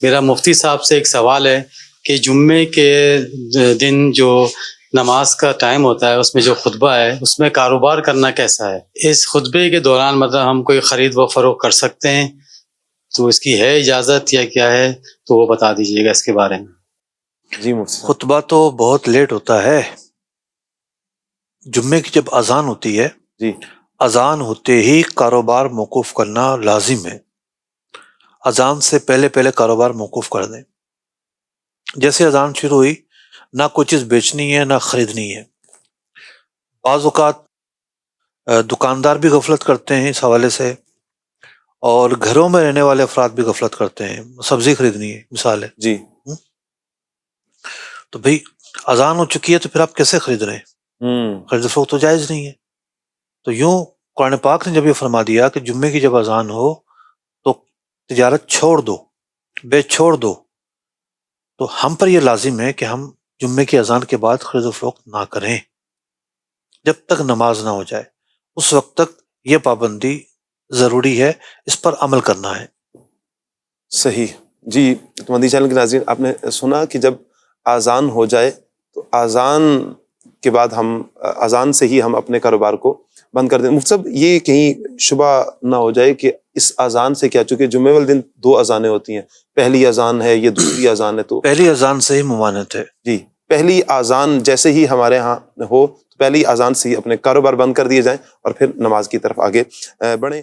میرا مفتی صاحب سے ایک سوال ہے کہ جمعے کے دن جو نماز کا ٹائم ہوتا ہے اس میں جو خطبہ ہے اس میں کاروبار کرنا کیسا ہے؟ اس خطبے کے دوران مطلب ہم کوئی خرید و فروخت کر سکتے ہیں تو اس کی ہے اجازت یا کیا ہے؟ تو وہ بتا دیجیے گا اس کے بارے میں۔ جی مفتی صاحب۔ خطبہ تو بہت لیٹ ہوتا ہے، جمعے کی جب اذان ہوتی ہے جی اذان ہوتے ہی کاروبار موقوف کرنا لازم ہے، اذان سے پہلے پہلے کاروبار موقوف کر دیں۔ جیسے اذان شروع ہوئی نہ کوئی چیز بیچنی ہے نہ خریدنی ہے۔ بعض اوقات دکاندار بھی غفلت کرتے ہیں اس حوالے سے، اور گھروں میں رہنے والے افراد بھی غفلت کرتے ہیں، سبزی خریدنی ہے مثال ہے، جی تو بھئی اذان ہو چکی ہے تو پھر آپ کیسے خرید رہے ہیں؟ خرید فروخت تو جائز نہیں ہے۔ تو یوں قرآن پاک نے جب یہ فرما دیا کہ جمعے کی جب اذان ہو تو تجارت چھوڑ دو، بیچ چھوڑ دو، تو ہم پر یہ لازم ہے کہ ہم جمعے کی اذان کے بعد خرید و فروخت نہ کریں جب تک نماز نہ ہو جائے، اس وقت تک یہ پابندی ضروری ہے، اس پر عمل کرنا ہے۔ صحیح۔ جی تو مدنی چینل کے ناظرین، آپ نے سنا کہ جب اذان ہو جائے تو اذان کے بعد ہم اذان سے ہی ہم اپنے کاروبار کو بند کر دیں۔ مفتی صاحب یہ کہیں شبہ نہ ہو جائے کہ اس اذان سے کیا، چونکہ جمعے والے دن 2 اذانیں ہوتی ہیں، پہلی اذان ہے یہ دوسری اذان ہے، تو پہلی اذان سے ہی ممانعت ہے۔ جی پہلی اذان جیسے ہی ہمارے ہاں ہو تو پہلی اذان سے ہی اپنے کاروبار بند کر دیے جائیں اور پھر نماز کی طرف آگے بڑھیں۔